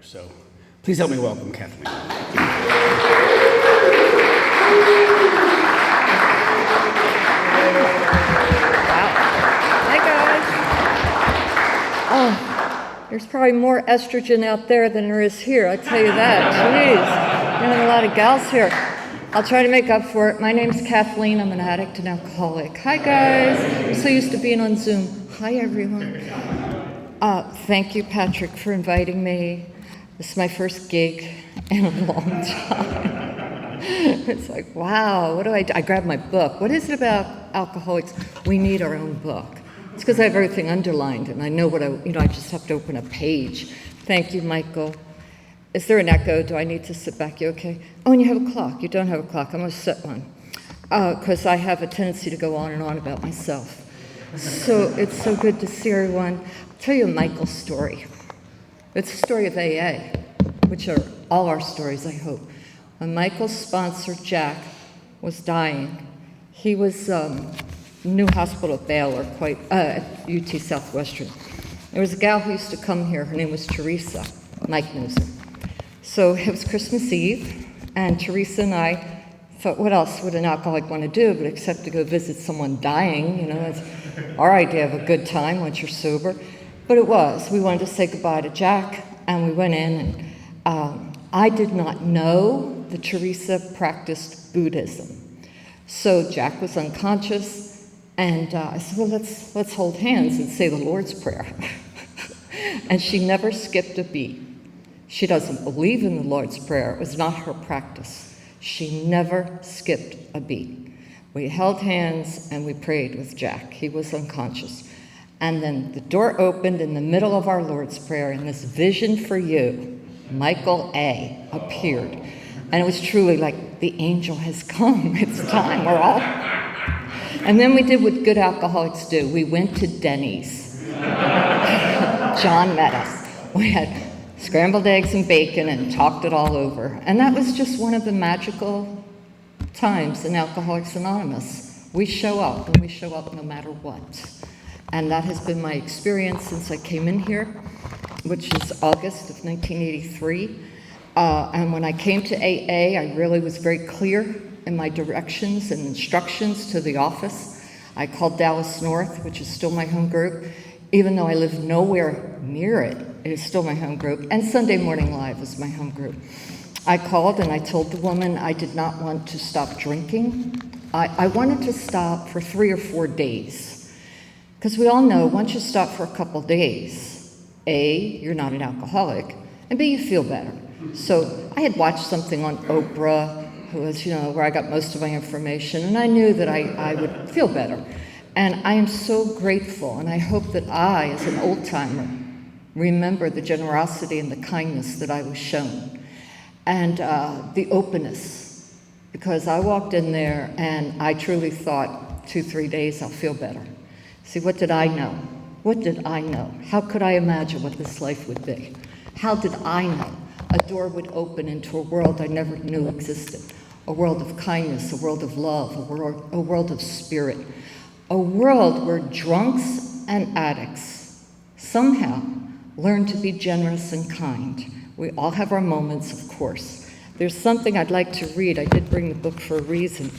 others. So please help me welcome Kathleen. Hi, guys. Oh, there's probably more estrogen out there than there is here, I tell you that. Jeez, you have a lot of gals here. I'll try to make up for it. My name's Kathleen. I'm an addict and alcoholic. Hi, guys. I'm so used to being on Zoom. Hi, everyone. Thank you, Patrick, for inviting me. This is my first gig in a long time. It's like, wow, what do? I grabbed my book. What is it about alcoholics? We need our own book. It's because I have everything underlined, and I know what I just have to open a page. Thank you, Michael. Is there an echo? Do I need to sit back? You okay? Oh, and you have a clock. You don't have a clock. I'm going to set one. Because I have a tendency to go on and on about myself. So it's so good to see everyone. I'll tell you Michael's story. It's the story of AA, which are all our stories, I hope. When Michael's sponsor, Jack, was dying, he was new hospital at Baylor, at UT Southwestern. There was a gal who used to come here. Her name was Teresa. Mike knows her. So it was Christmas Eve, and Teresa and I thought, what else would an alcoholic want to do but except to go visit someone dying? That's our idea of a good time once you're sober. But it was. We wanted to say goodbye to Jack, and we went in, and I did not know that Teresa practiced Buddhism. So Jack was unconscious, and I said, well, let's hold hands and say the Lord's Prayer. And she never skipped a beat. She doesn't believe in the Lord's Prayer. It was not her practice. She never skipped a beat. We held hands and we prayed with Jack. He was unconscious. And then the door opened in the middle of our Lord's Prayer, and this vision for you, Michael A., appeared. And it was truly like, the angel has come. It's time. We're all... And then we did what good alcoholics do. We went to Denny's. John met us. We had scrambled eggs and bacon and talked it all over. And that was just one of the magical times in Alcoholics Anonymous. We show up, and we show up no matter what. And that has been my experience since I came in here, which is August of 1983. And when I came to AA, I really was very clear in my directions and instructions to the office. I called Dallas North, which is still my home group. Even though I live nowhere near it, it is still my home group. And Sunday Morning Live is my home group. I called and I told the woman I did not want to stop drinking. I wanted to stop for 3 or 4 days. Because we all know once you stop for a couple days, A, you're not an alcoholic, and B, you feel better. So I had watched something on Oprah, who was, where I got most of my information, and I knew that I would feel better. And I am so grateful, and I hope that I, as an old-timer, remember the generosity and the kindness that I was shown, and the openness, because I walked in there and I truly thought 2-3 days I'll feel better. See, what did I know? What did I know? How could I imagine what this life would be? How did I know a door would open into a world I never knew existed? A world of kindness, a world of love, a world of spirit. A world where drunks and addicts somehow learn to be generous and kind. We all have our moments, of course. There's something I'd like to read. I did bring the book for a reason.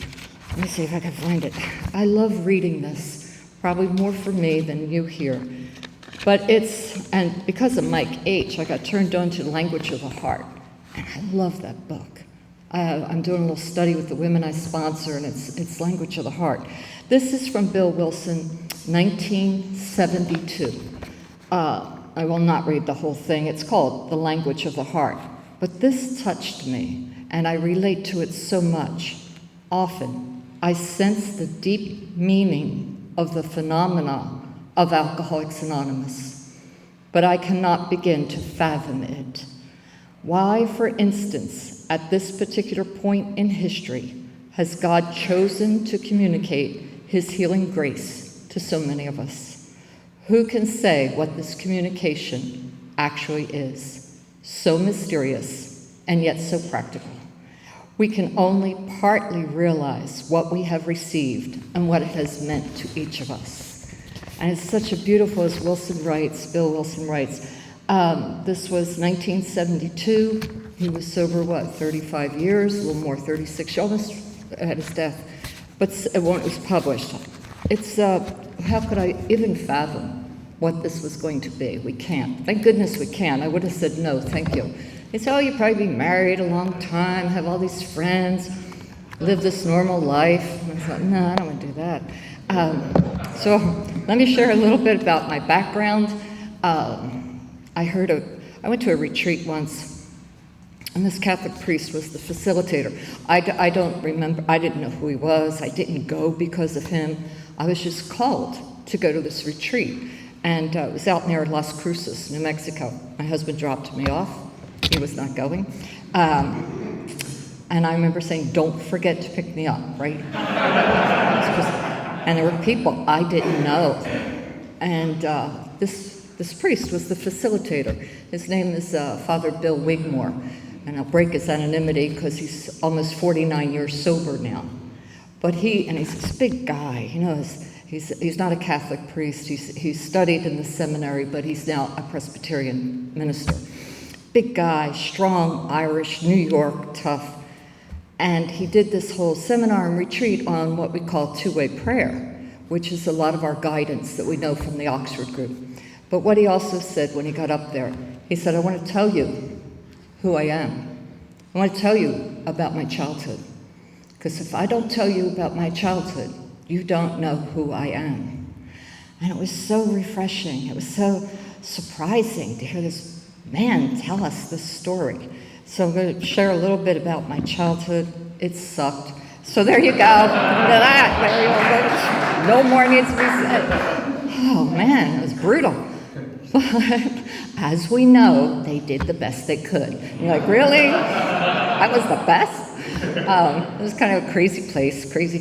Let me see if I can find it. I love reading this, probably more for me than you here. But and because of Mike H., I got turned on to the language of the heart. And I love that book. I'm doing a little study with the women I sponsor, and it's language of the heart. This is from Bill Wilson, 1972. I will not read the whole thing. It's called The Language of the Heart. But this touched me, and I relate to it so much. Often, I sense the deep meaning of the phenomena of Alcoholics Anonymous, but I cannot begin to fathom it. Why, for instance, at this particular point in history, has God chosen to communicate His healing grace to so many of us? Who can say what this communication actually is? So mysterious and yet so practical. We can only partly realize what we have received and what it has meant to each of us. And it's such a beautiful, as Bill Wilson writes, This was 1972. He was sober, 35 years, a little more, 36, almost at his death. But when it was published, it's, how could I even fathom what this was going to be? We can't. Thank goodness we can. I would have said no, thank you. They said, oh, you'd probably be married a long time, have all these friends, live this normal life. And I thought, no, I don't want to do that. So let me share a little bit about my background. I went to a retreat once, and this Catholic priest was the facilitator. I don't remember, I didn't know who he was. I didn't go because of him. I was just called to go to this retreat. And it was out near Las Cruces, New Mexico. My husband dropped me off. He was not going. And I remember saying, don't forget to pick me up, right? And there were people I didn't know. And this priest was the facilitator. His name is Father Bill Wigmore. And I'll break his anonymity because he's almost 49 years sober now. But he's this big guy, you know, he's not a Catholic priest. He's studied in the seminary, but he's now a Presbyterian minister. Big guy, strong, Irish, New York, tough. And he did this whole seminar and retreat on what we call two-way prayer, which is a lot of our guidance that we know from the Oxford group. But what he also said when he got up there, he said, I want to tell you who I am. I want to tell you about my childhood. Because if I don't tell you about my childhood, you don't know who I am. And it was so refreshing. It was so surprising to hear this man tell us this story. So I'm going to share a little bit about my childhood. It sucked. So there you go. That. No more needs to be said. Oh man, it was brutal. But as we know, they did the best they could. You're like, really? That was the best? It was kind of a crazy place. Crazy.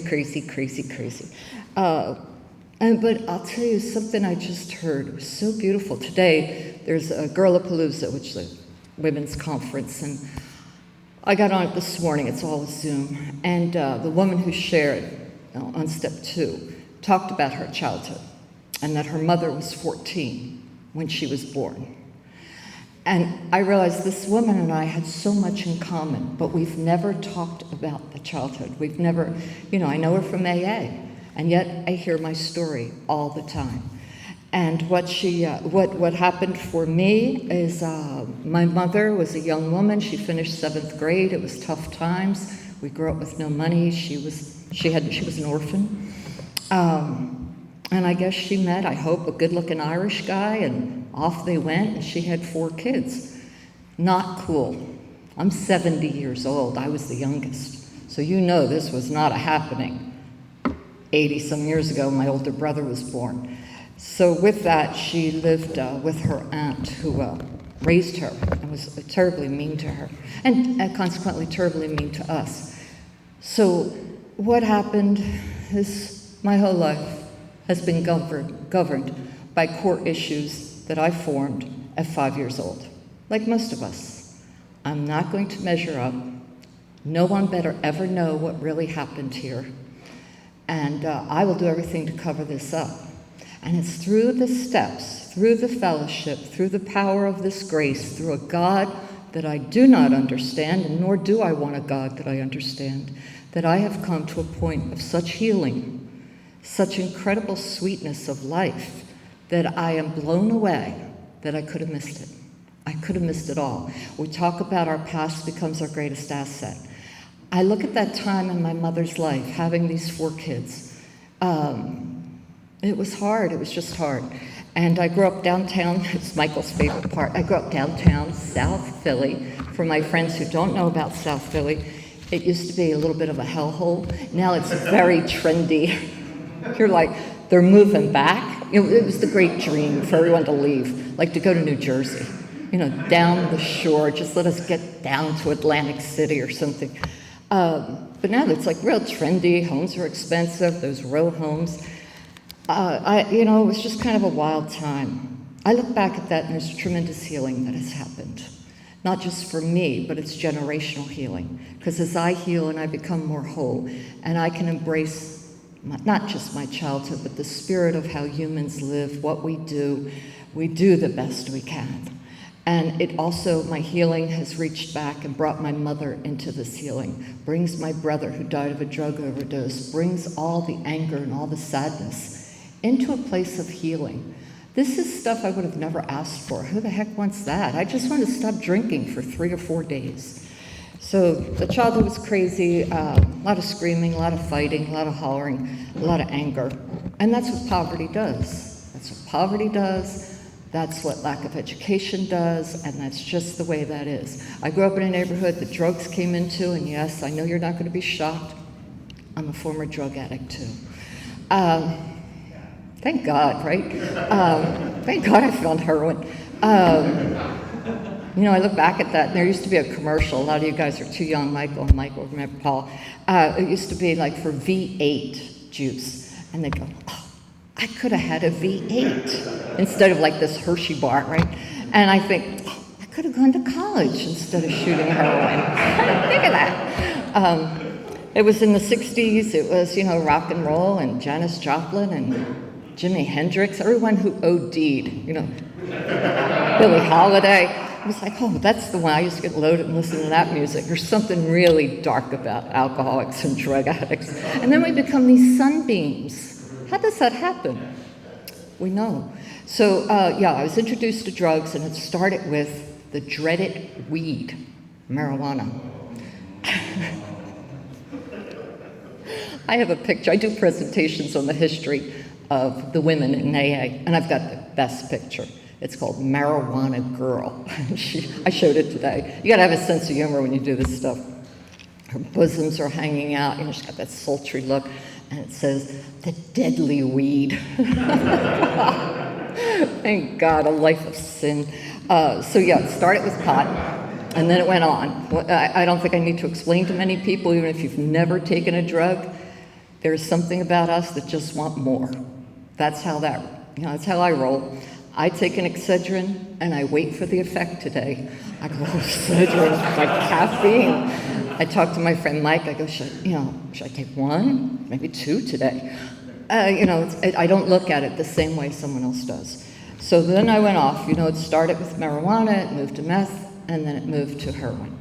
But I'll tell you something I just heard. It was so beautiful. Today, there's a Girlapalooza, which is a women's conference, and I got on it this morning. It's all Zoom. And the woman who shared on step 2 talked about her childhood and that her mother was 14 when she was born. And I realized this woman and I had so much in common, but we've never talked about the childhood. We've never, I know her from AA, and yet I hear my story all the time. And what happened for me is my mother was a young woman. She finished 7th grade. It was tough times. We grew up with no money. She was an orphan. And I guess she met, I hope, a good-looking Irish guy, and off they went, and she had 4 kids. Not cool. I'm 70 years old. I was the youngest. So this was not a happening. 80-some years ago, my older brother was born. So with that, she lived with her aunt who raised her and was terribly mean to her, and consequently terribly mean to us. So what happened is my whole life has been governed by core issues that I formed at 5 years old, like most of us. I'm not going to measure up. No one better ever know what really happened here. And I will do everything to cover this up. And it's through the steps, through the fellowship, through the power of this grace, through a God that I do not understand, and nor do I want a God that I understand, that I have come to a point of such healing, such incredible sweetness of life, that I am blown away that I could have missed it. I could have missed it all. We talk about our past becomes our greatest asset. I look at that time in my mother's life, having these 4 kids. It was hard. It was just hard. And I grew up downtown. It's Michael's favorite part. I grew up downtown, South Philly. For my friends who don't know about South Philly, it used to be a little bit of a hellhole. Now it's very trendy. You're like, they're moving back. It was the great dream for everyone to leave, like to go to New Jersey, down the shore. Just let us get down to Atlantic City or something. But now it's like real trendy. Homes are expensive. Those row homes. It was just kind of a wild time. I look back at that and there's tremendous healing that has happened. Not just for me, but it's generational healing. Because as I heal and I become more whole, and I can embrace not just my childhood, but the spirit of how humans live, what we do the best we can. And it also, my healing has reached back and brought my mother into this healing, brings my brother who died of a drug overdose, brings all the anger and all the sadness into a place of healing. This is stuff I would have never asked for. Who the heck wants that? I just want to stop drinking for 3 or 4 days. So the childhood was crazy, a lot of screaming, a lot of fighting, a lot of hollering, a lot of anger. And that's what poverty does. That's what poverty does. That's what lack of education does, and that's just the way that is. I grew up in a neighborhood that drugs came into, and yes, I know you're not going to be shocked. I'm a former drug addict too. Thank God, right? Thank God I found heroin. You know, I look back at that, and there used to be a commercial. A lot of you guys are too young, Michael and Michael, remember Paul. It used to be like for V8 juice, and they'd go, oh, I could have had a V8 instead of like this Hershey bar, right? And I think, oh, I could have gone to college instead of shooting heroin. I didn't think of that. It was in the 60s. It was, you know, rock and roll and Janis Joplin and Jimi Hendrix, everyone who OD'd, you know, Billie Holiday. I was like, oh, that's the one. I used to get loaded and listen to that music. There's something really dark about alcoholics and drug addicts. And then we become these sunbeams. How does that happen? We know. So, yeah, I was introduced to drugs, and it started with the dreaded weed, marijuana. I have a picture. I do presentations on the history of the women in AA, and I've got the best picture. It's called Marijuana Girl. I showed it today. You gotta have a sense of humor when you do this stuff. Her bosoms are hanging out, you know, she's got that sultry look, and it says, the deadly weed. Thank God, a life of sin. So yeah, it started with pot, and then it went on. Well, I don't think I need to explain to many people, even if you've never taken a drug, there's something about us that just want more. That's how that's how I roll. I take an Excedrin, and I wait for the effect today. I go, oh, Excedrin, like caffeine. I talk to my friend Mike, I go, should I take 1, maybe 2 today? I don't look at it the same way someone else does. So then I went off, it started with marijuana, it moved to meth, and then it moved to heroin.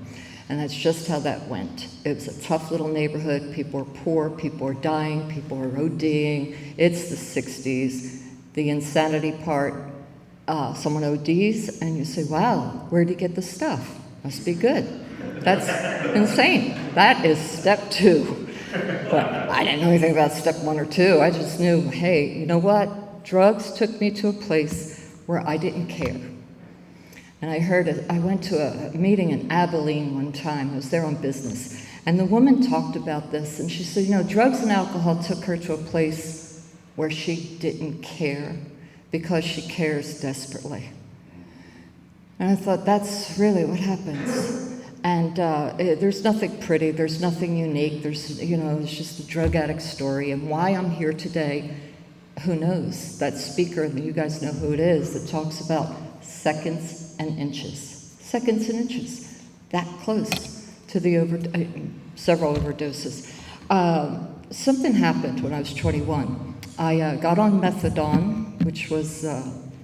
And that's just how that went. It was a tough little neighborhood, people are poor, people are dying, people are ODing. It's the 60s. The insanity part, someone ODs, and you say, wow, where'd you get the stuff? Must be good. That's insane. That is step 2. But I didn't know anything about step 1 or 2. I just knew, hey, you know what? Drugs took me to a place where I didn't care. And I went to a meeting in Abilene one time. I was there on business. And the woman talked about this, and she said, drugs and alcohol took her to a place where she didn't care because she cares desperately. And I thought, that's really what happens. And there's nothing pretty, there's nothing unique, it's just a drug addict story. And why I'm here today, who knows? That speaker, and you guys know who it is, that talks about seconds and inches. Seconds and inches, that close to the several overdoses. Something happened when I was 21. I got on methadone, which was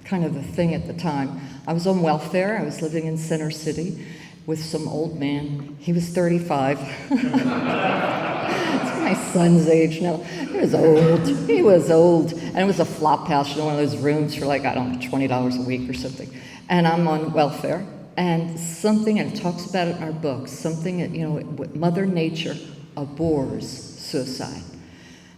kind of a thing at the time. I was on welfare. I was living in Center City with some old man. He was 35. It's my son's age now. He was old. And it was a flop house, one of those rooms for $20 a week or something. And I'm on welfare. And it talks about it in our books, Mother Nature abhors suicide.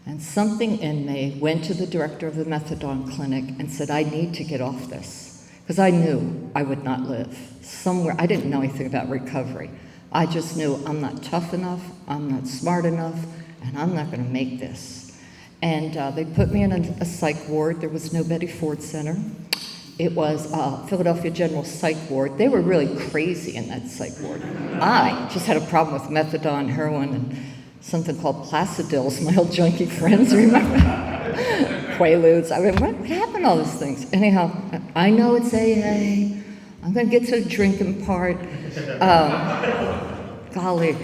And something in me went to the director of the methadone clinic and said, I need to get off this. Because I knew I would not live. I didn't know anything about recovery. I just knew I'm not tough enough, I'm not smart enough, and I'm not going to make this. And they put me in a psych ward. There was no Betty Ford Center. It was Philadelphia General Psych Ward. They were really crazy in that psych ward. I just had a problem with methadone, heroin, and something called Placidils, my old junkie friends, remember? Quaaludes. I mean, what happened to all those things? Anyhow, I know it's AA. I'm going to get to the drinking part. Golly.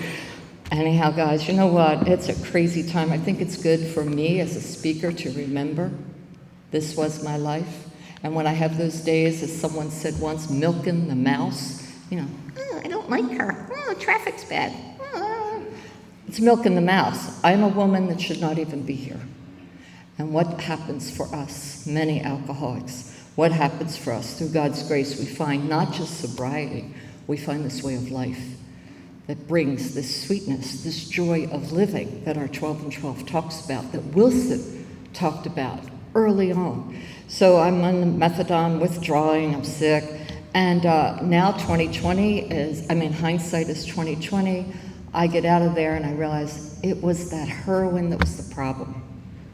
Anyhow, guys, you know what? It's a crazy time. I think it's good for me as a speaker to remember this was my life. And when I have those days, as someone said once, milking the mouse, oh, I don't like her. Oh, traffic's bad. Oh. It's milking the mouse. I'm a woman that should not even be here. And what happens for us, many alcoholics, what happens for us through God's grace, we find not just sobriety, we find this way of life that brings this sweetness, this joy of living that our 12 and 12 talks about, that Wilson talked about early on. So I'm on the methadone, withdrawing, I'm sick, and now 2020 is, hindsight is 2020. I get out of there and I realize it was that heroin that was the problem.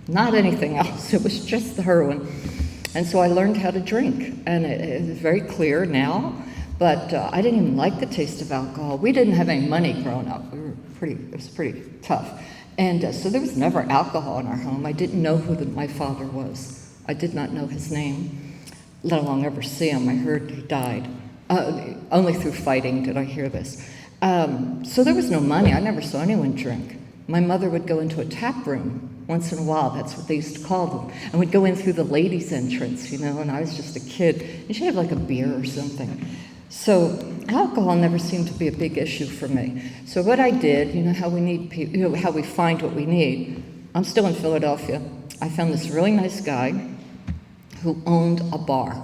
Not anything else, it was just the heroin. And so I learned how to drink, and it is very clear now, but I didn't even like the taste of alcohol. We didn't have any money growing up. It was pretty tough. And so there was never alcohol in our home. I didn't know who my father was. I did not know his name, let alone ever see him. I heard he died. Only through fighting did I hear this. So there was no money. I never saw anyone drink. My mother would go into a tap room once in a while, that's what they used to call them, and we'd go in through the ladies' entrance, and I was just a kid, and she'd have like a beer or something. So alcohol never seemed to be a big issue for me. So what I did, how we need people, how we find what we need. I'm still in Philadelphia. I found this really nice guy who owned a bar.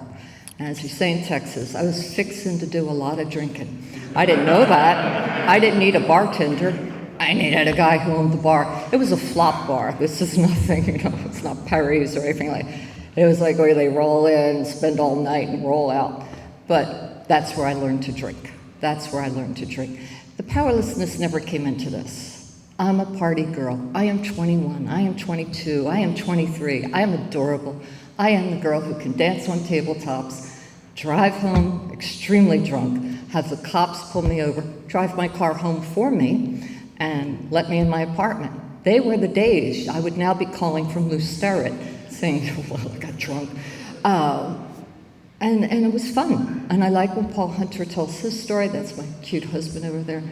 And as we say in Texas, I was fixing to do a lot of drinking. I didn't know that. I didn't need a bartender. I needed a guy who owned the bar. It was a flop bar. This is nothing, it's not Perry's or anything like that. It was like where they roll in, spend all night, and roll out. But that's where I learned to drink. That's where I learned to drink. The powerlessness never came into this. I'm a party girl. I am 21. I am 22. I am 23. I am adorable. I am the girl who can dance on tabletops, drive home extremely drunk, have the cops pull me over, drive my car home for me, and let me in my apartment. They were the days. I would now be calling from Loose Sterrett, saying, well, I got drunk. And it was fun. And I like when Paul Hunter tells his story. That's my cute husband over there.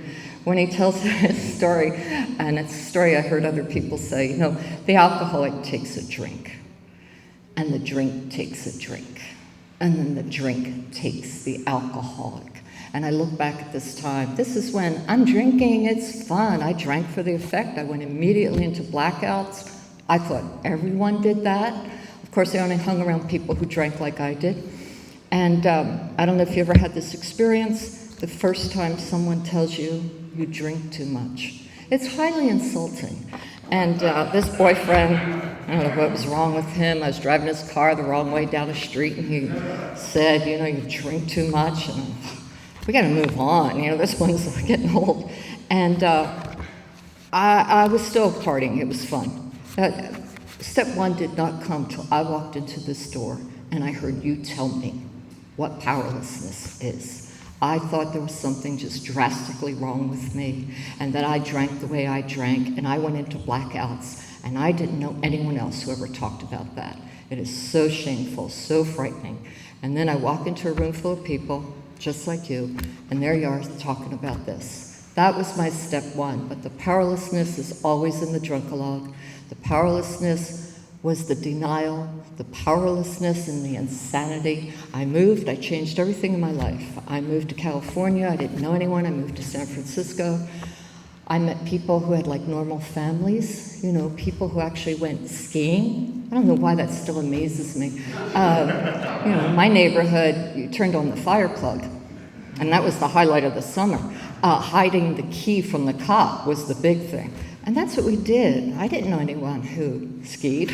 When he tells his story, and it's a story I heard other people say, the alcoholic takes a drink, and the drink takes a drink, and then the drink takes the alcoholic. And I look back at this time. This is when I'm drinking, it's fun. I drank for the effect. I went immediately into blackouts. I thought everyone did that. Of course, I only hung around people who drank like I did. And I don't know if you ever had this experience, the first time someone tells you you drink too much. It's highly insulting. And this boyfriend, I don't know what was wrong with him. I was driving his car the wrong way down the street, and he said, you drink too much. And we got to move on. This one's getting old. And I was still partying. It was fun. Step one did not come till I walked into this door and I heard you tell me what powerlessness is. I thought there was something just drastically wrong with me, and that I drank the way I drank, and I went into blackouts, and I didn't know anyone else who ever talked about that. It is so shameful, so frightening. And then I walk into a room full of people, just like you, and there you are talking about this. That was my step one, but the powerlessness is always in the drunkalogue. The powerlessness was the denial, the powerlessness and the insanity. I moved, I changed everything in my life. I moved to California, I didn't know anyone, I moved to San Francisco. I met people who had like normal families, people who actually went skiing. I don't know why that still amazes me. My neighborhood, you turned on the fire plug, and that was the highlight of the summer. Hiding the key from the cop was the big thing. And that's what we did. I didn't know anyone who skied.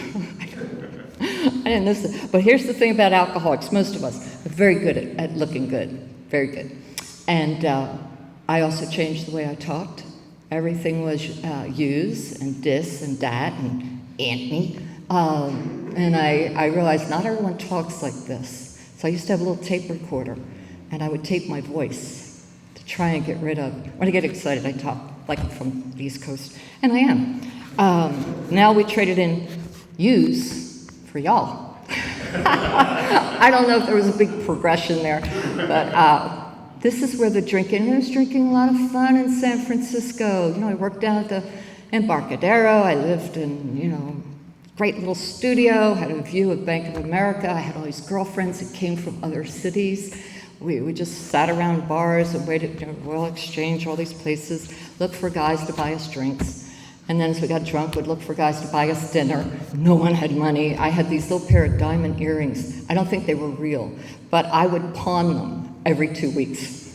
I didn't know. But here's the thing about alcoholics. Most of us are very good at looking good. Very good. And I also changed the way I talked. Everything was yous and dis and dat and Anthony. And I realized not everyone talks like this. So I used to have a little tape recorder, and I would tape my voice to try and get rid of. When I get excited, I talk like I'm from the East Coast, and I am. Now we traded in yous for y'all. I don't know if there was a big progression there, but this is where the drinking. I was drinking a lot of fun in San Francisco. I worked down at the Embarcadero. I lived in, great little studio, had a view of Bank of America. I had all these girlfriends that came from other cities. We just sat around bars and waited, Royal Exchange, all these places, looked for guys to buy us drinks. And then as we got drunk, we'd look for guys to buy us dinner. No one had money. I had these little pair of diamond earrings. I don't think they were real, but I would pawn them every 2 weeks.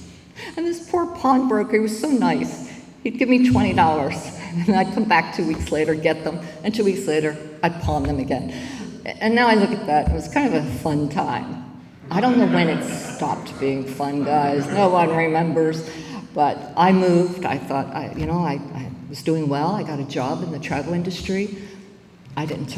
And this poor pawnbroker, he was so nice. He'd give me $20, and I'd come back 2 weeks later, get them, and 2 weeks later, I'd pawn them again. And now I look at that, it was kind of a fun time. I don't know when it stopped being fun, guys. No one remembers. But I moved. I thought, I was doing well. I got a job in the travel industry. I didn't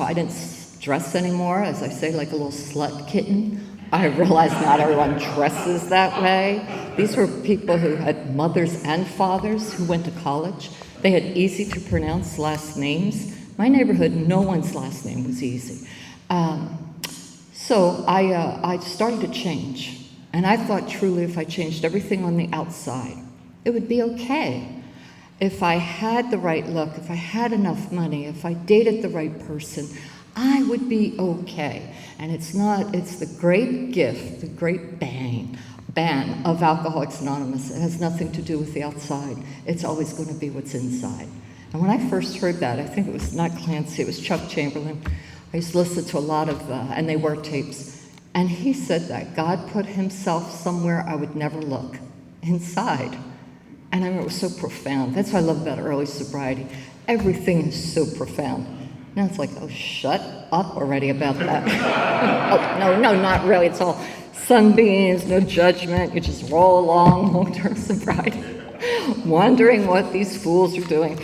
dress anymore, as I say, like a little slut kitten. I realized not everyone dresses that way. These were people who had mothers and fathers who went to college. They had easy to pronounce last names. My neighborhood, no one's last name was easy. So I started to change. And I thought truly if I changed everything on the outside, it would be okay. If I had the right look, if I had enough money, if I dated the right person, I would be okay. And it's the great gift, the great ban of Alcoholics Anonymous. It has nothing to do with the outside. It's always going to be what's inside. And when I first heard that, I think it was not Clancy, it was Chuck Chamberlain. I used to listen to a lot of, and they were tapes. And he said that God put himself somewhere I would never look, inside. And I remember it was so profound. That's what I love about early sobriety. Everything is so profound. Now it's like, oh, shut up already about that. Oh, no, not really. It's all sunbeams, no judgment. You just roll along long-term sobriety, wondering what these fools are doing.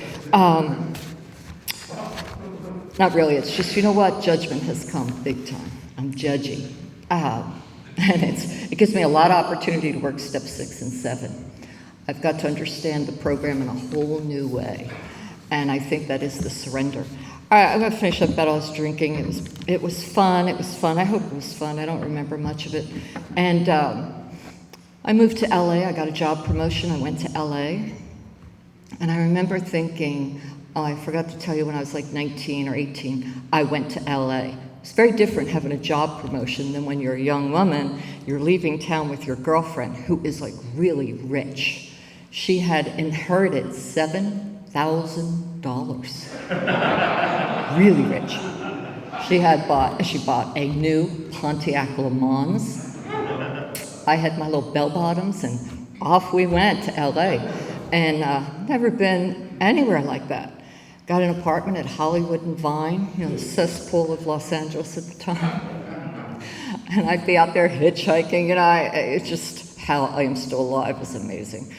Not really. It's just, you know what? Judgment has come big time. I'm judgy. And it gives me a lot of opportunity to work step 6 and 7. I've got to understand the program in a whole new way. And I think that is the surrender. All right, I'm going to finish up about all this drinking. It was fun. It was fun. I hope it was fun. I don't remember much of it. And I moved to LA. I got a job promotion. I went to LA. And I remember thinking, oh, I forgot to tell you when I was like 19 or 18, I went to LA. It's very different having a job promotion than when you're a young woman, you're leaving town with your girlfriend who is like really rich. She had inherited $7,000. Really rich. She bought a new Pontiac Le Mans. I had my little bell bottoms and off we went to LA. And never been anywhere like that. Got an apartment at Hollywood and Vine, the cesspool of Los Angeles at the time. And I'd be out there hitchhiking, it's just how I am still alive is amazing.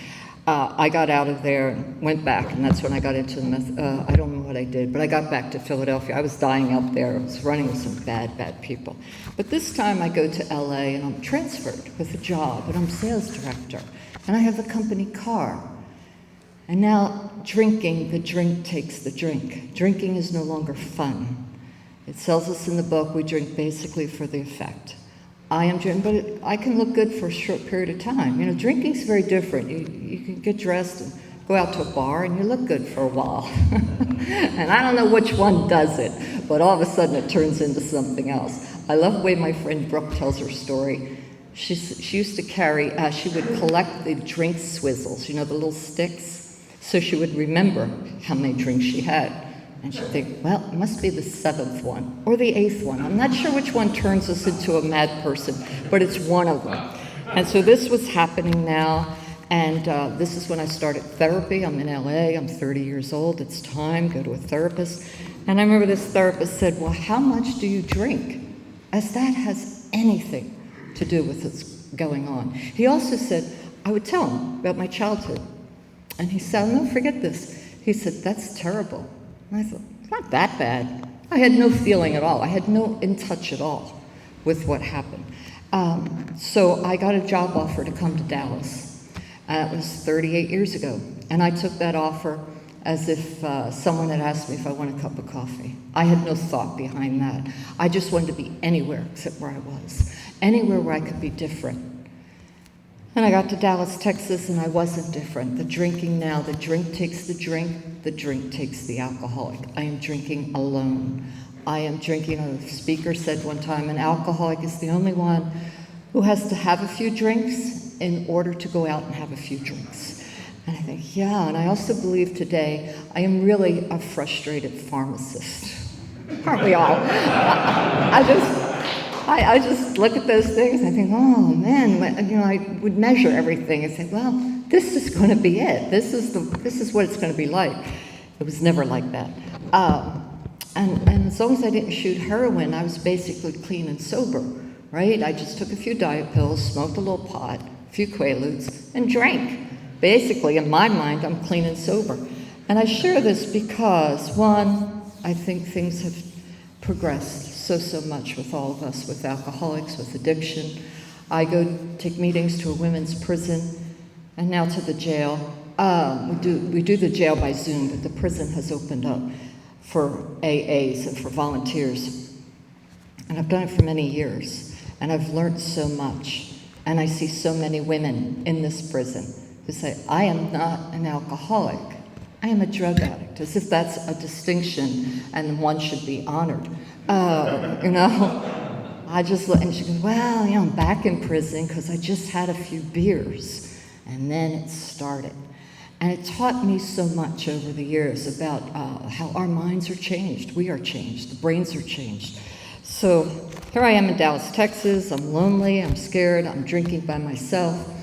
I got out of there and went back, and that's when I got into the I don't know what I did, but I got back to Philadelphia. I was dying out there. I was running with some bad, bad people. But this time I go to LA, and I'm transferred with a job, and I'm sales director, and I have the company car. And now drinking, the drink takes the drink. Drinking is no longer fun. It tells us in the book we drink basically for the effect. I am drinking, but I can look good for a short period of time. Drinking's very different. You can get dressed and go out to a bar and you look good for a while. And I don't know which one does it, but all of a sudden it turns into something else. I love the way my friend Brooke tells her story. She used to carry, she would collect the drink swizzles, the little sticks. So she would remember how many drinks she had. And she'd think, well, it must be the 7th one or the 8th one. I'm not sure which one turns us into a mad person, but it's one of them. And so this was happening now. And this is when I started therapy. I'm in LA. I'm 30 years old. It's time. Go to a therapist. And I remember this therapist said, well, how much do you drink? As that has anything to do with what's going on. He also said, I would tell him about my childhood. And he said, no, forget this. He said, that's terrible. And I thought, it's not that bad. I had no feeling at all. I had no in touch at all with what happened. So I got a job offer to come to Dallas. It was 38 years ago. And I took that offer as if someone had asked me if I want a cup of coffee. I had no thought behind that. I just wanted to be anywhere except where I was. Anywhere where I could be different. And I got to Dallas, Texas, and I wasn't different. The drinking now, the drink takes the drink takes the alcoholic. I am drinking alone. I am drinking. A speaker said one time, an alcoholic is the only one who has to have a few drinks in order to go out and have a few drinks. And I think, yeah, and I also believe today I am really a frustrated pharmacist. Aren't we all? I just look at those things and I think, oh man, I would measure everything and say, well, this is going to be it. This is what it's going to be like. It was never like that. And as long as I didn't shoot heroin, I was basically clean and sober, right? I just took a few diet pills, smoked a little pot, a few Quaaludes, and drank. Basically, in my mind, I'm clean and sober. And I share this because, one, I think things have progressed so much with all of us, with alcoholics, with addiction. I go take meetings to a women's prison and now to the jail. We do the jail by Zoom, but the prison has opened up for AAs and for volunteers. And I've done it for many years, and I've learned so much. And I see so many women in this prison who say, I am not an alcoholic, I am a drug addict, as if that's a distinction and one should be honored. I just look, and she goes, well, I'm back in prison because I just had a few beers. And then it started. And it taught me so much over the years about how our minds are changed. We are changed. The brains are changed. So here I am in Dallas, Texas. I'm lonely. I'm scared. I'm drinking by myself.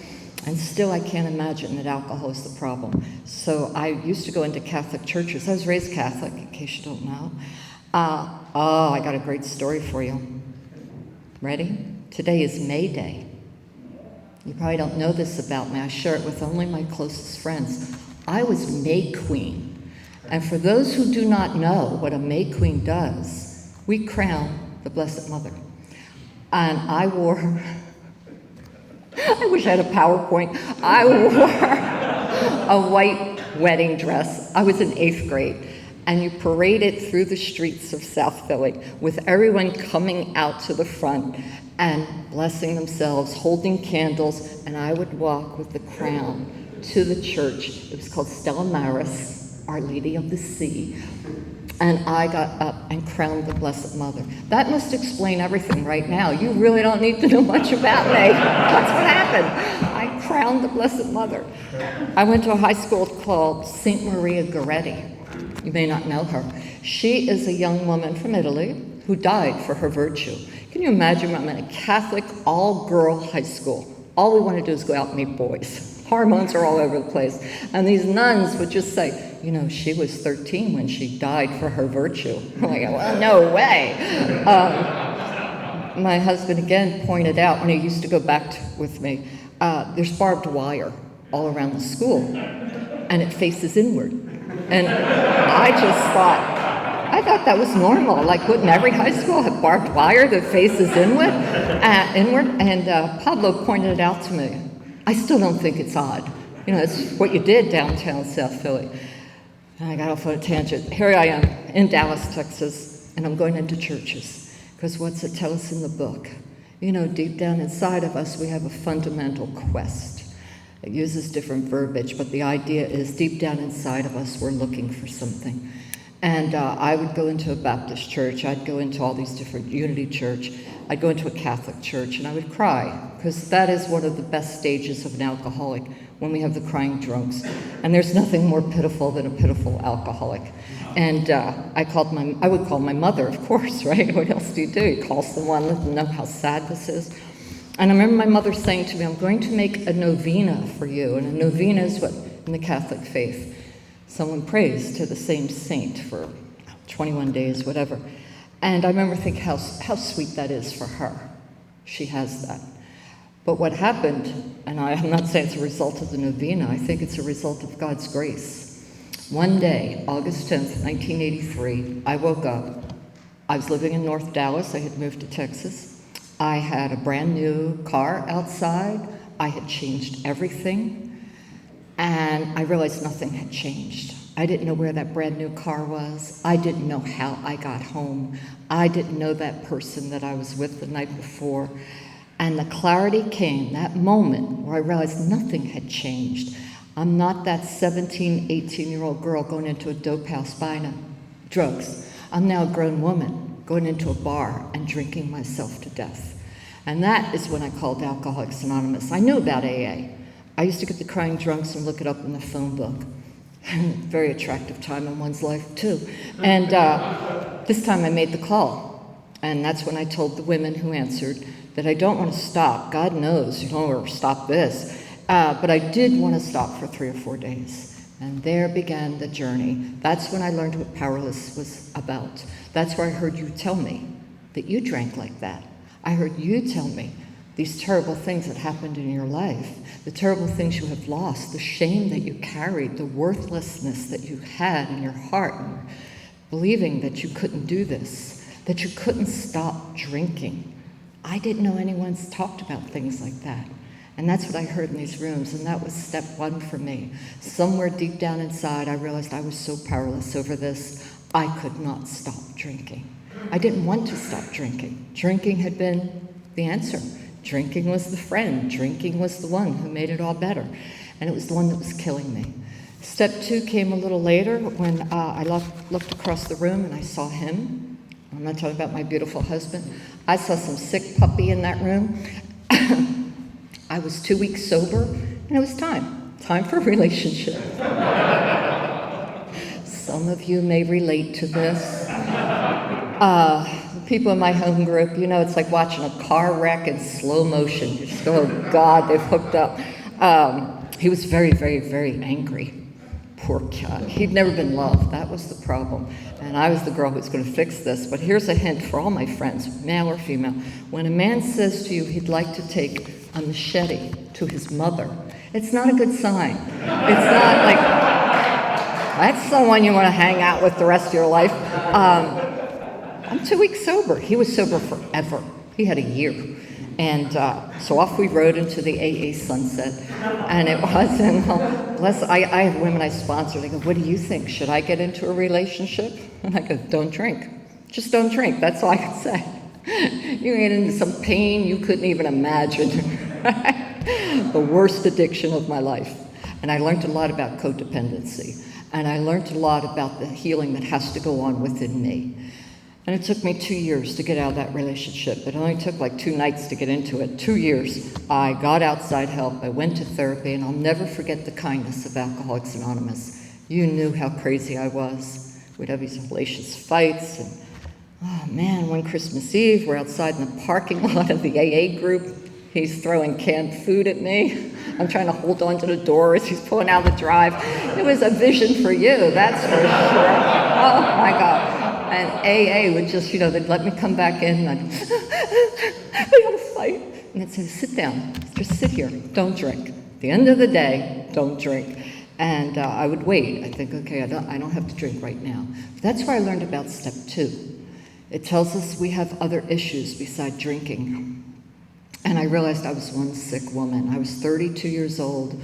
And still I can't imagine that alcohol is the problem. So I used to go into Catholic churches. I was raised Catholic, in case you don't know. I got a great story for you. Ready? Today is May Day. You probably don't know this about me. I share it with only my closest friends. I was May Queen. And for those who do not know what a May Queen does, we crown the Blessed Mother. And I wore, I wish I had a PowerPoint. I wore a white wedding dress. I was in 8th grade. And you parade it through the streets of South Philly with everyone coming out to the front and blessing themselves, holding candles, and I would walk with the crown to the church. It was called Stella Maris, Our Lady of the Sea, and I got up and crowned the Blessed Mother. That must explain everything right now. You really don't need to know much about me. That's what happened. I crowned the Blessed Mother. I went to a high school called St. Maria Goretti. You may not know her. She is a young woman from Italy who died for her virtue. Can you imagine? I'm in a Catholic, all-girl high school. All we want to do is go out and meet boys. Hormones are all over the place. And these nuns would just say, she was 13 when she died for her virtue. I'm like, well, no way. My husband again pointed out, when he used to go back with me, there's barbed wire all around the school, and it faces inward. And I thought that was normal. Like, wouldn't every high school have barbed wire that faces inward? And Pablo pointed it out to me. I still don't think it's odd. It's what you did downtown South Philly. And I got off on a tangent. Here I am in Dallas, Texas, and I'm going into churches. Because what's it tell us in the book? Deep down inside of us, we have a fundamental quest. It uses different verbiage, but the idea is deep down inside of us, we're looking for something. And I would go into a Baptist church. I'd go into all these different Unity Church. I'd go into a Catholic church, and I would cry, because that is one of the best stages of an alcoholic, when we have the crying drunks. And there's nothing more pitiful than a pitiful alcoholic. And I would call my mother, of course, right? What else do? You call someone, let them know how sad this is. And I remember my mother saying to me, I'm going to make a novena for you. And a novena is what, in the Catholic faith, someone prays to the same saint for 21 days, whatever. And I remember thinking how sweet that is for her. She has that. But what happened, and I'm not saying it's a result of the novena, I think it's a result of God's grace. One day, August 10th, 1983, I woke up. I was living in North Dallas. I had moved to Texas. I had a brand new car outside. I had changed everything. And I realized nothing had changed. I didn't know where that brand new car was. I didn't know how I got home. I didn't know that person that I was with the night before. And the clarity came, that moment where I realized nothing had changed. I'm not that 17, 18-year-old girl going into a dope house buying drugs. I'm now a grown woman. going into a bar and drinking myself to death. And that is when I called Alcoholics Anonymous. I knew about AA. I used to get the crying drunks and look it up in the phone book. Very attractive time in one's life, too. And this time I made the call. And that's when I told the women who answered that I don't want to stop. God knows, or stop this. But I did want to stop for 3 or 4 days. And there began the journey. That's when I learned what powerless was about. That's where I heard you tell me that you drank like that. I heard you tell me these terrible things that happened in your life, the terrible things you have lost, the shame that you carried, the worthlessness that you had in your heart, and believing that you couldn't do this, that you couldn't stop drinking. I didn't know anyone's talked about things like that. And that's what I heard in these rooms, and that was step 1 for me. Somewhere deep down inside, I realized I was so powerless over this, I could not stop drinking. I didn't want to stop drinking. Drinking had been the answer. Drinking was the friend. Drinking was the one who made it all better. And it was the one that was killing me. Step 2 came a little later when I looked across the room and I saw him. I'm not talking about my beautiful husband. I saw some sick puppy in that room. I was 2 weeks sober, and it was time for a relationship. Some of you may relate to this. People in my home group, it's like watching a car wreck in slow motion. You just go, oh God, they've hooked up. He was very, very, very angry. Poor cat. He'd never been loved. That was the problem. And I was the girl who was going to fix this. But here's a hint for all my friends, male or female. When a man says to you he'd like to take a machete to his mother, it's not a good sign. It's not like, that's someone you want to hang out with the rest of your life. I'm 2 weeks sober. He was sober forever. He had a year. And so off we rode into the AA sunset. And it wasn't, I have women I sponsor. They go, what do you think? Should I get into a relationship? And I go, don't drink. Just don't drink. That's all I can say. You get into some pain you couldn't even imagine. The worst addiction of my life. And I learned a lot about codependency. And I learned a lot about the healing that has to go on within me. And it took me 2 years to get out of that relationship. It only took like 2 nights to get into it. 2 years. I got outside help. I went to therapy, and I'll never forget the kindness of Alcoholics Anonymous. You knew how crazy I was. We'd have these hellacious fights. And oh man, one Christmas Eve, we're outside in the parking lot of the AA group. He's throwing canned food at me. I'm trying to hold on to the door as he's pulling out the drive. It was a vision for you, that's for sure. Oh my God. And AA would just, they'd let me come back in, and I'd, we gotta fight. And they'd say, sit down, just sit here, don't drink. At the end of the day, don't drink. And I would wait. I think, okay, I don't have to drink right now. That's where I learned about step 2. It tells us we have other issues beside drinking. And I realized I was one sick woman. I was 32 years old,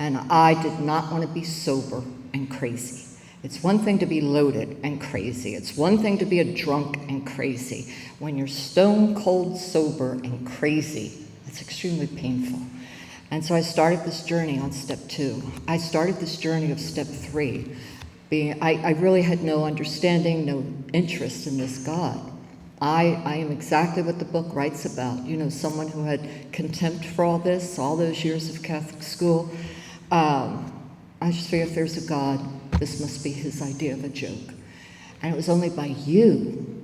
and I did not want to be sober and crazy. It's one thing to be loaded and crazy. It's one thing to be a drunk and crazy. When you're stone cold sober and crazy, it's extremely painful. And so I started this journey on step 2. I started this journey of step 3. I really had no understanding, no interest in this God. I am exactly what the book writes about. Someone who had contempt for all this, all those years of Catholic school. I just figured if there's a God, this must be his idea of a joke. And it was only by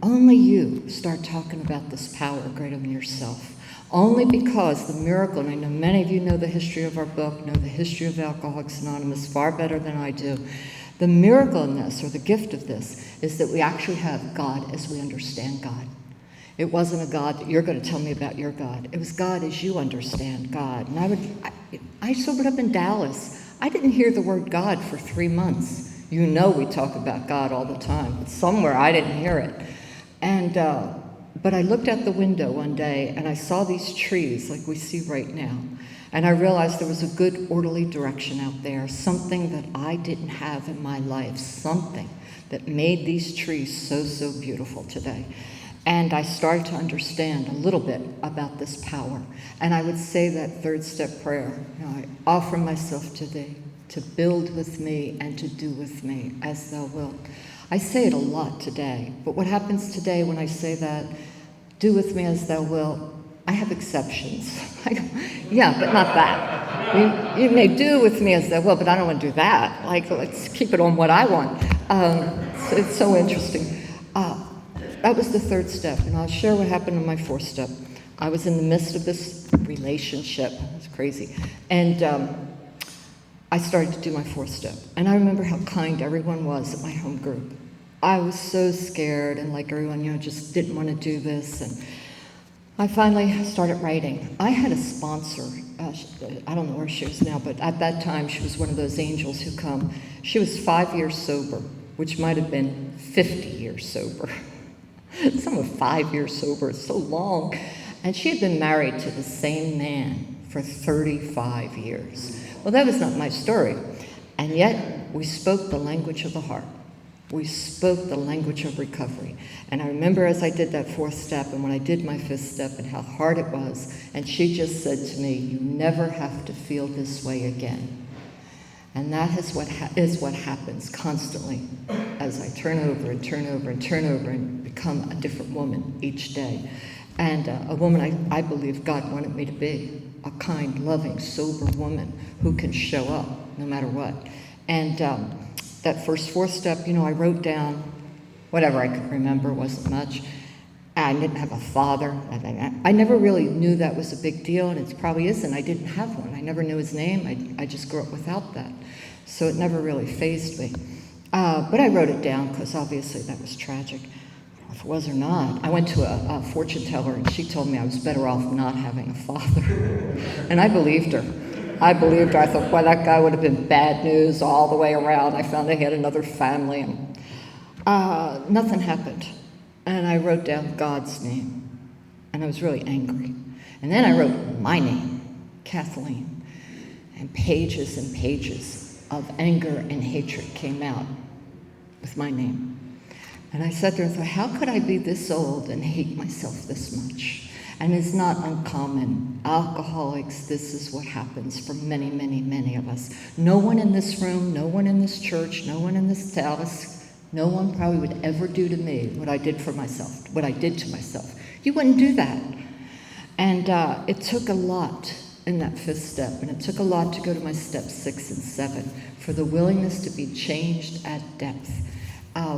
only you, start talking about this power greater than yourself. Only because the miracle, and I know many of you know the history of our book, know the history of Alcoholics Anonymous far better than I do. The miracle in this, or the gift of this, is that we actually have God as we understand God. It wasn't a God that you're going to tell me about your God. It was God as you understand God. And I sobered up in Dallas. I didn't hear the word God for 3 months. We talk about God all the time. But somewhere I didn't hear it. And but I looked out the window one day and I saw these trees like we see right now. And I realized there was a good orderly direction out there, something that I didn't have in my life, something that made these trees so, so beautiful today. And I started to understand a little bit about this power. And I would say that 3rd step prayer, I offer myself to thee, to build with me and to do with me as thou wilt. I say it a lot today, but what happens today when I say that, do with me as thou wilt, I have exceptions. I go, yeah, but not that. You may do with me as thou wilt, but I don't want to do that. Like, let's keep it on what I want. So it's so interesting. That was the third step, and I'll share what happened on my fourth step. I was in the midst of this relationship. It's crazy. And I started to do my fourth step. And I remember how kind everyone was at my home group. I was so scared, and like everyone, just didn't want to do this. And I finally started writing. I had a sponsor. I don't know where she is now, but at that time, she was one of those angels who come. She was 5 years sober, which might have been 50 years sober. Some of 5 years sober is so long. And she had been married to the same man for 35 years. Well, that was not my story. And yet, we spoke the language of the heart. We spoke the language of recovery. And I remember as I did that fourth step, and when I did my fifth step, and how hard it was, and she just said to me, you never have to feel this way again. And that is what happens constantly as I turn over and turn over and turn over and become a different woman each day. And a woman I believe God wanted me to be, a kind, loving, sober woman who can show up no matter what. And that first fourth step, I wrote down whatever I could remember, wasn't much. I didn't have a father. I never really knew that was a big deal, and it probably isn't. I didn't have one. I never knew his name. I just grew up without that. So it never really fazed me. But I wrote it down because obviously that was tragic. If it was or not, I went to a fortune teller, and she told me I was better off not having a father. And I believed her. I thought, well, that guy would have been bad news all the way around. I found he had another family, and nothing happened. And I wrote down God's name, and I was really angry. And then I wrote my name, Kathleen, and pages of anger and hatred came out with my name. And I sat there and thought, how could I be this old and hate myself this much? And it's not uncommon. Alcoholics, this is what happens for many, many, many of us. No one in this room, no one in this church, no one in this Dallas, no one probably would ever do to me what I did to myself. You wouldn't do that. And it took a lot in that fifth step, and it took a lot to go to my steps 6 and 7 for the willingness to be changed at depth.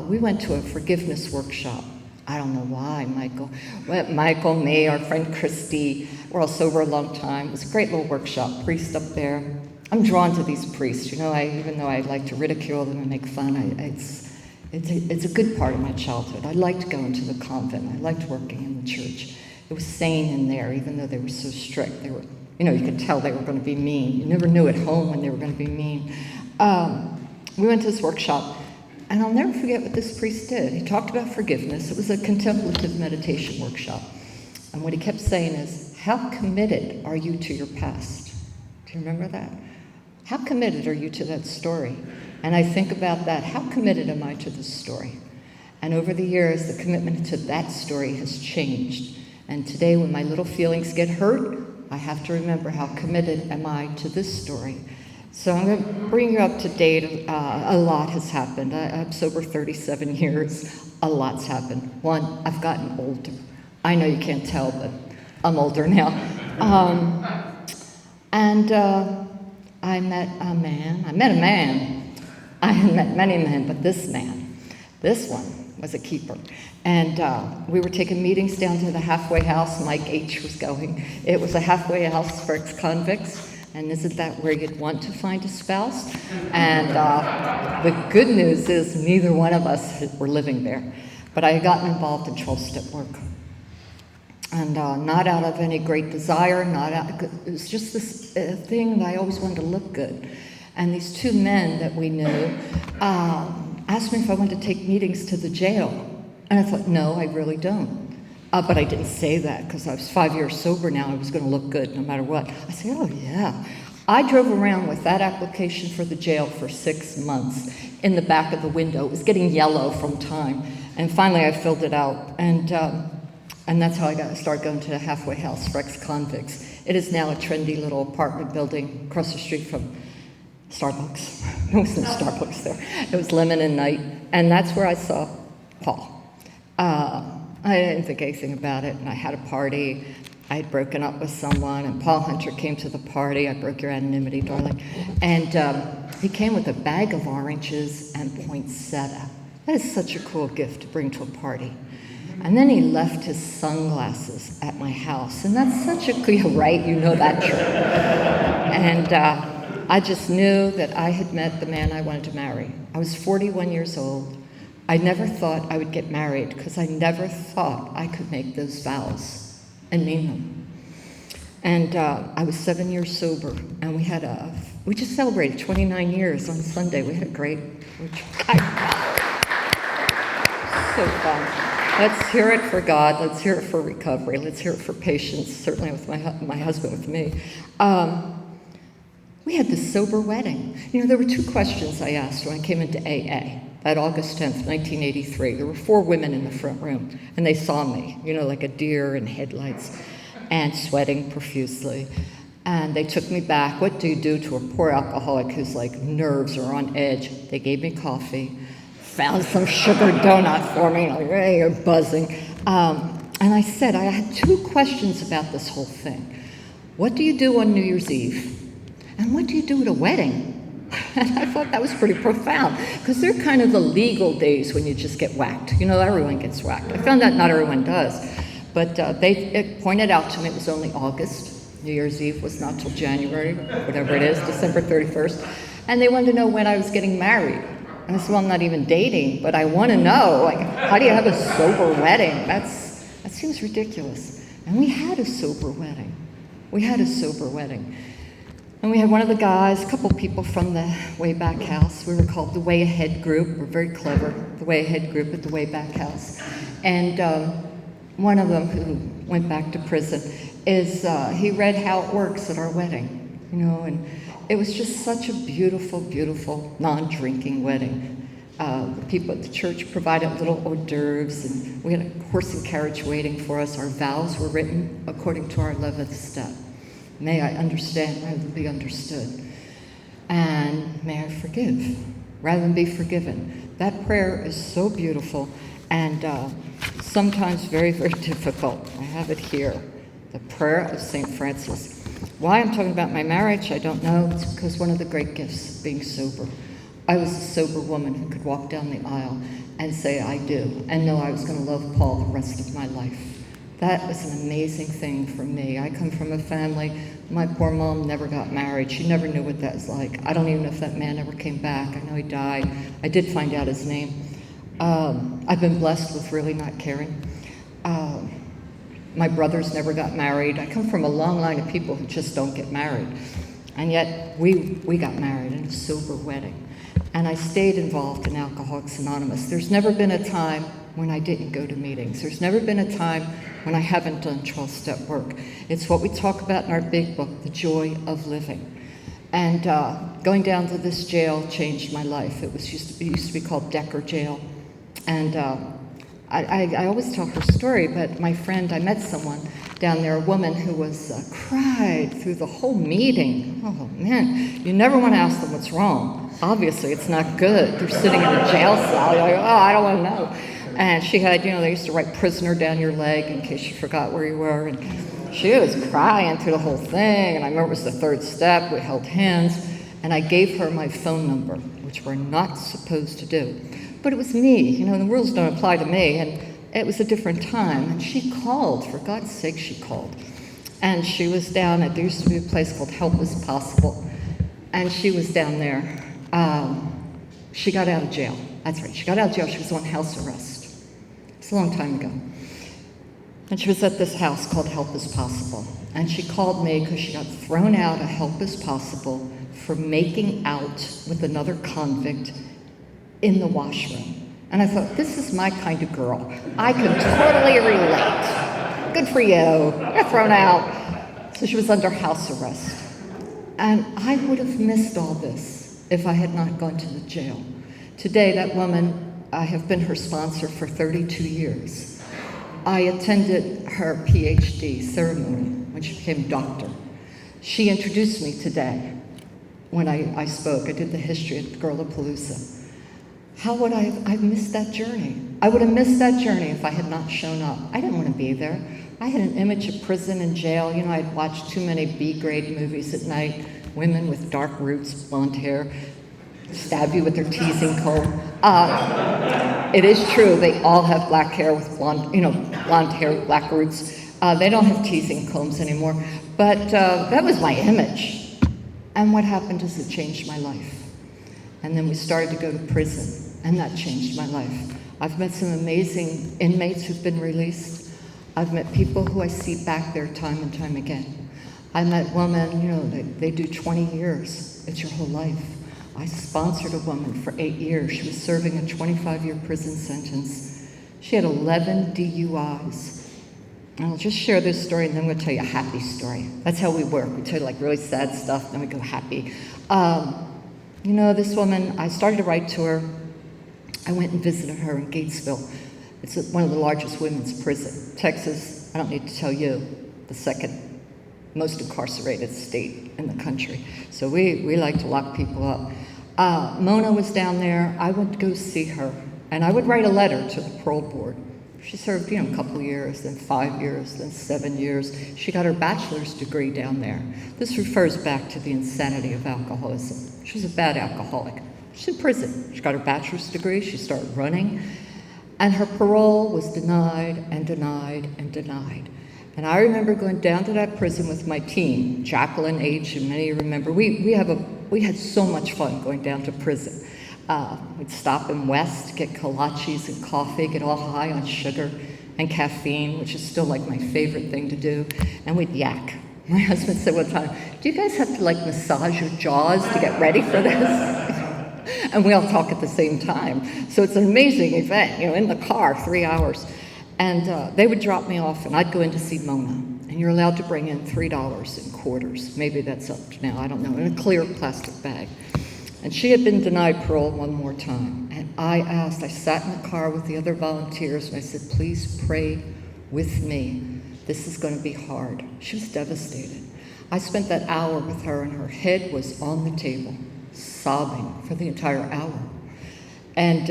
We went to a forgiveness workshop. I don't know why, Michael, me, our friend Christy, we're all sober a long time. It was a great little workshop, priest up there. I'm drawn to these priests, even though I like to ridicule them and make fun, it's a good part of my childhood. I liked going to the convent. I liked working in the church. It was sane in there, even though they were so strict. They were, you could tell they were going to be mean. You never knew at home when they were going to be mean. We went to this workshop, and I'll never forget what this priest did. He talked about forgiveness. It was a contemplative meditation workshop. And what he kept saying is, how committed are you to your past? Do you remember that? How committed are you to that story? And I think about that. How committed am I to this story? And over the years, the commitment to that story has changed. And today, when my little feelings get hurt, I have to remember how committed am I to this story. So I'm going to bring you up to date. A lot has happened. I'm sober 37 years. A lot's happened. One, I've gotten older. I know you can't tell, but I'm older now. I met a man. I had met many men, but this one was a keeper. And we were taking meetings down to the halfway house. Mike H. was going. It was a halfway house for ex-convicts. And isn't that where you'd want to find a spouse? And the good news is neither one of us were living there. But I had gotten involved in 12-step work. And not out of any great desire, it was just this thing that I always wanted to look good. And these two men that we knew asked me if I wanted to take meetings to the jail. And I thought, no, I really don't. But I didn't say that because I was 5 years sober now. I was going to look good no matter what. I said, oh, yeah. I drove around with that application for the jail for 6 months in the back of the window. It was getting yellow from time. And finally, I filled it out. And that's how I started going to the halfway house for ex-convicts. It is now a trendy little apartment building across the street from Starbucks. There was no Starbucks there. It was Lemon and Night, and that's where I saw Paul. I didn't think anything about it, and I had a party. I had broken up with someone, and Paul Hunter came to the party. I broke your anonymity, darling. And he came with a bag of oranges and poinsettia. That is such a cool gift to bring to a party. And then he left his sunglasses at my house, and that's such a cool, right? You know that trick. And I just knew that I had met the man I wanted to marry. I was 41 years old. I never thought I would get married because I never thought I could make those vows and mean them. And I was 7 years sober, and we just celebrated 29 years on Sunday. We had a great, so fun. Let's hear it for God. Let's hear it for recovery. Let's hear it for patience, certainly with my husband, with me. We had this sober wedding. You know, there were two questions I asked when I came into AA. That August 10th, 1983, there were 4 women in the front room, and they saw me, you know, like a deer in headlights, and sweating profusely. And they took me back. What do you do to a poor alcoholic whose, like, nerves are on edge? They gave me coffee, found some sugar donut for me, like, hey, you're buzzing. And I said, I had 2 questions about this whole thing. What do you do on New Year's Eve? And what do you do at a wedding? And I thought that was pretty profound, because they're kind of the legal days when you just get whacked. You know, everyone gets whacked. I found that not everyone does. But it pointed out to me it was only August. New Year's Eve was not till January, whatever it is, December 31st. And they wanted to know when I was getting married. And I said, well, I'm not even dating, but I want to know, like, how do you have a sober wedding? That seems ridiculous. And we had a sober wedding. And we had one of the guys, a couple people from the Wayback House. We were called the Way Ahead Group. We're very clever, the Way Ahead Group at the Wayback House. And one of them, who went back to prison, he read how it works at our wedding, you know, and it was just such a beautiful, beautiful non-drinking wedding. The people at the church provided little hors d'oeuvres, and we had a horse and carriage waiting for us. Our vows were written according to our 11th step. May I understand rather than be understood. And may I forgive rather than be forgiven. That prayer is so beautiful and sometimes very, very difficult. I have it here, the prayer of St. Francis. Why I'm talking about my marriage, I don't know. It's because one of the great gifts of being sober. I was a sober woman who could walk down the aisle and say, I do, and know I was going to love Paul the rest of my life. That was an amazing thing for me. I come from a family, my poor mom never got married. She never knew what that was like. I don't even know if that man ever came back. I know he died. I did find out his name. I've been blessed with really not caring. My brothers never got married. I come from a long line of people who just don't get married. And yet we got married in a sober wedding. And I stayed involved in Alcoholics Anonymous. There's never been a time when I didn't go to meetings. There's never been a time when I haven't done 12-step work. It's what we talk about in our big book, The Joy of Living. And going down to this jail changed my life. It used to be called Decker Jail. And I always tell her story, but my friend, I met someone down there, a woman who was cried through the whole meeting. Oh man, you never want to ask them what's wrong. Obviously, it's not good. They're sitting in a jail cell. You're like, oh, I don't want to know. And she had, you know, they used to write prisoner down your leg in case you forgot where you were. And she was crying through the whole thing. And I remember it was the 3rd step. We held hands. And I gave her my phone number, which we're not supposed to do. But it was me. You know, the rules don't apply to me. And it was a different time. And she called. For God's sake, she called. And she was down at, there used to be a place called Help Is Possible. And she was down there. She got out of jail. That's right. She got out of jail. She was on house arrest. It's a long time ago. And she was at this house called Help Is Possible. And she called me because she got thrown out of Help Is Possible for making out with another convict in the washroom. And I thought, this is my kind of girl. I can totally relate. Good for you. You're thrown out. So she was under house arrest. And I would have missed all this if I had not gone to the jail. Today, that woman, I have been her sponsor for 32 years. I attended her PhD ceremony when she became doctor. She introduced me today when I spoke. I did the history at Girlapalooza. How would I've missed that journey? I would have missed that journey if I had not shown up. I didn't want to be there. I had an image of prison and jail. You know, I'd watched too many B-grade movies at night. Women with dark roots, blonde hair, stab you with their teasing comb. It is true, they all have black hair with blonde hair, black roots. They don't have teasing combs anymore. But that was my image. And what happened is it changed my life. And then we started to go to prison, and that changed my life. I've met some amazing inmates who've been released. I've met people who I see back there time and time again. I met women, they do 20 years. It's your whole life. I sponsored a woman for 8 years. She was serving a 25-year prison sentence. She had 11 DUIs. And I'll just share this story, and then I'm going to tell you a happy story. That's how we work. We tell you like really sad stuff, then we go happy. This woman, I started to write to her. I went and visited her in Gatesville. It's one of the largest women's prisons. Texas, I don't need to tell you, the second most incarcerated state in the country. So we like to lock people up. Mona was down there. I would go see her, and I would write a letter to the parole board. She served, a couple of years, then 5 years, then 7 years. She got her bachelor's degree down there. This refers back to the insanity of alcoholism. She was a bad alcoholic. She's in prison. She got her bachelor's degree. She started running, and her parole was denied and denied and denied. And I remember going down to that prison with my team, Jacqueline H, and many of you remember. We had so much fun going down to prison. We'd stop in West, get kolaches and coffee, get all high on sugar and caffeine, which is still like my favorite thing to do, and we'd yak. My husband said one time, "Do you guys have to like massage your jaws to get ready for this?" And we all talk at the same time. So it's an amazing event, in the car, 3 hours. And they would drop me off, and I'd go in to see Mona. And you're allowed to bring in $3 in quarters. Maybe that's up to now, I don't know, in a clear plastic bag. And she had been denied parole one more time. And I sat in the car with the other volunteers, and I said, "Please pray with me. This is going to be hard." She was devastated. I spent that hour with her, and her head was on the table, sobbing for the entire hour. And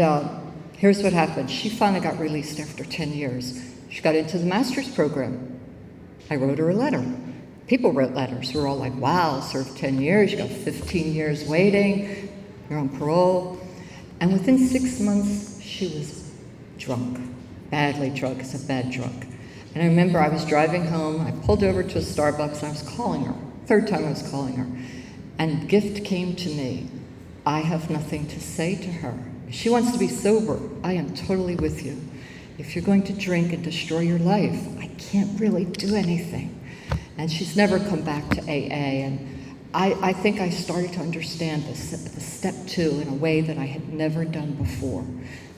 here's what happened. She finally got released after 10 years. She got into the master's program. I wrote her a letter. People wrote letters. We were all like, "Wow, served 10 years, you got 15 years waiting, you're on parole." And within 6 months, she was drunk, badly drunk. It's a bad drunk. And I remember I was driving home. I pulled over to a Starbucks, and I was calling her. Third time I was calling her. And gift came to me. I have nothing to say to her. If she wants to be sober, I am totally with you. If you're going to drink and destroy your life, I can't really do anything. And she's never come back to AA. And I think I started to understand the step 2 in a way that I had never done before.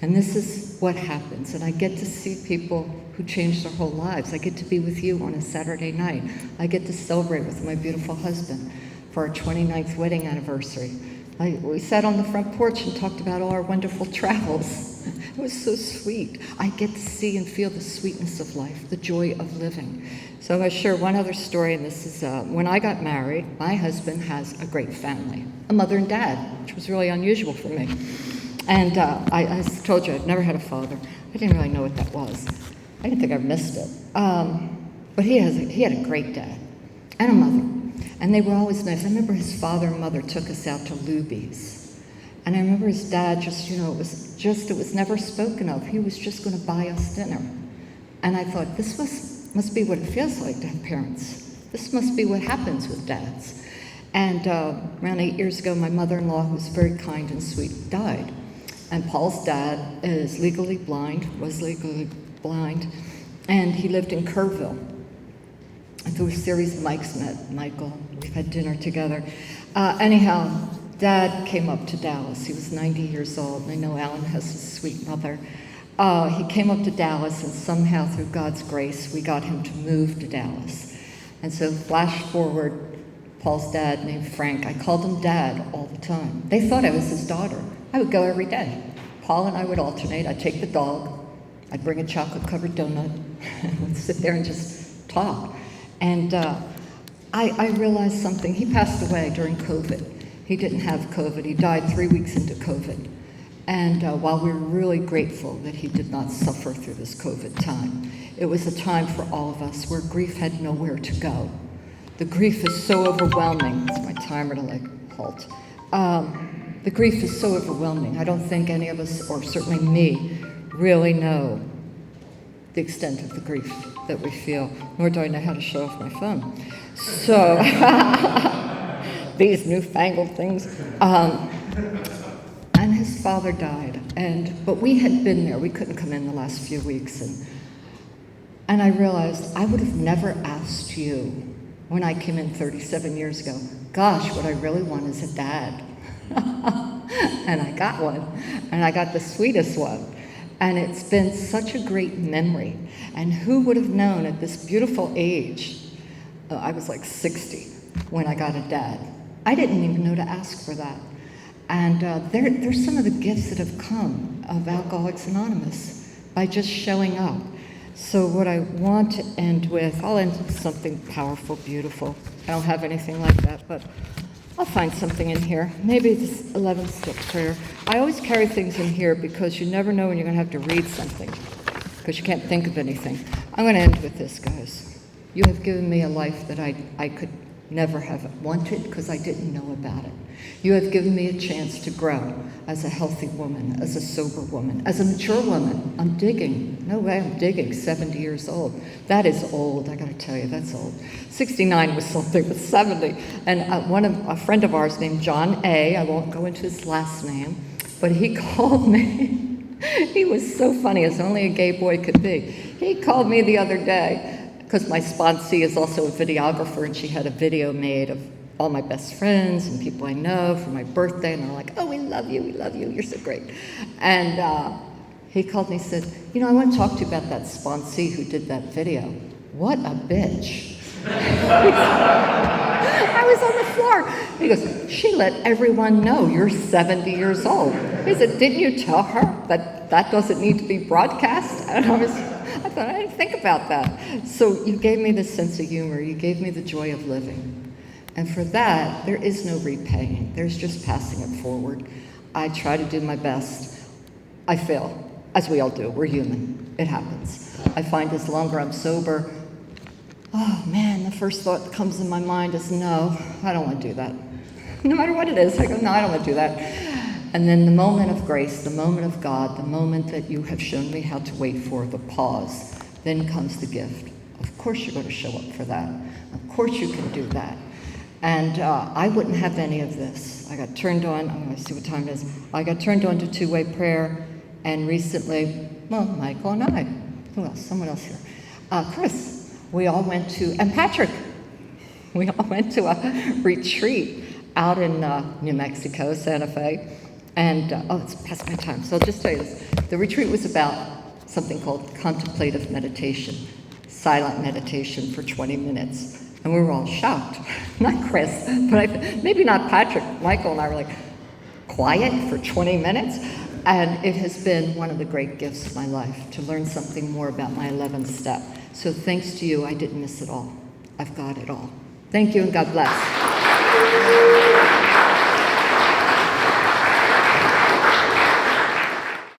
And this is what happens. And I get to see people who change their whole lives. I get to be with you on a Saturday night. I get to celebrate with my beautiful husband for our 29th wedding anniversary. We sat on the front porch and talked about all our wonderful travels. It was so sweet. I get to see and feel the sweetness of life, the joy of living. So I'm going to share one other story, and this is when I got married, my husband has a great family, a mother and dad, which was really unusual for me. And I told you, I'd never had a father. I didn't really know what that was. I didn't think I missed it. But he had a great dad and a mother. And they were always nice. I remember his father and mother took us out to Luby's. And I remember his dad it was never spoken of. He was just going to buy us dinner. And I thought, this must be what it feels like to have parents. This must be what happens with dads. And around 8 years ago, my mother-in-law, who was very kind and sweet, died. And Paul's dad was legally blind, and he lived in Kerrville. And through a series of Mike's met Michael. We've had dinner together. Anyhow, Dad came up to Dallas. He was 90 years old, and I know Alan has a sweet mother. He came up to Dallas, and somehow through God's grace, we got him to move to Dallas. And so flash forward, Paul's dad named Frank, I called him Dad all the time. They thought I was his daughter. I would go every day. Paul and I would alternate. I'd take the dog. I'd bring a chocolate-covered donut, and we'd sit there and just talk. And I realized something. He passed away during COVID. He didn't have COVID. He died 3 weeks into COVID. And while we were really grateful that he did not suffer through this COVID time, it was a time for all of us where grief had nowhere to go. The grief is so overwhelming. It's my timer to halt. The grief is so overwhelming. I don't think any of us, or certainly me, really know the extent of the grief that we feel, nor do I know how to show off my phone. So, these newfangled things. And his father died, but we had been there. We couldn't come in the last few weeks, and I realized I would have never asked you when I came in 37 years ago, gosh, what I really want is a dad. And I got one, and I got the sweetest one. And it's been such a great memory. And who would have known at this beautiful age, I was like 60 when I got a dad. I didn't even know to ask for that. And there's some of the gifts that have come of Alcoholics Anonymous by just showing up. So what I want to end with, I'll end with something powerful, beautiful. I don't have anything like that, but I'll find something in here. Maybe this 11-step prayer. I always carry things in here because you never know when you're going to have to read something, because you can't think of anything. I'm going to end with this, guys. You have given me a life that I could never have wanted because I didn't know about it. You have given me a chance to grow as a healthy woman, as a sober woman, as a mature woman. I'm digging. No way, I'm digging. 70 years old. That is old, I gotta tell you, that's old. 69 was something, but 70. And a friend of ours named John A., I won't go into his last name, but he called me. He was so funny, as only a gay boy could be. He called me the other day, because my sponsee is also a videographer, and she had a video made of all my best friends and people I know for my birthday, and they're like, oh, we love you, you're so great. And he called me and said, I want to talk to you about that sponsee who did that video. What a bitch. I was on the floor. He goes, she let everyone know you're 70 years old. He said, didn't you tell her that doesn't need to be broadcast? And I thought, I didn't think about that. So you gave me this sense of humor. You gave me the joy of living. And for that, there is no repaying. There's just passing it forward. I try to do my best. I fail, as we all do. We're human. It happens. I find as longer I'm sober, oh man, the first thought that comes in my mind is, no, I don't want to do that. No matter what it is, I go, no, I don't want to do that. And then the moment of grace, the moment of God, the moment that you have shown me how to wait for, the pause, then comes the gift. Of course you're going to show up for that. Of course you can do that. And I wouldn't have any of this. I got turned on, I'm going to see what time it is. I got turned on to two-way prayer, and recently, well, Michael and I, who else? Someone else here. Chris, we all went to, and Patrick, we all went to a retreat out in New Mexico, Santa Fe. And, it's past my time, so I'll just tell you this. The retreat was about something called contemplative meditation, silent meditation for 20 minutes. And we were all shocked. Not Chris, but maybe not Patrick. Michael and I were like, quiet for 20 minutes? And it has been one of the great gifts of my life to learn something more about my 11th step. So thanks to you, I didn't miss it all. I've got it all. Thank you and God bless.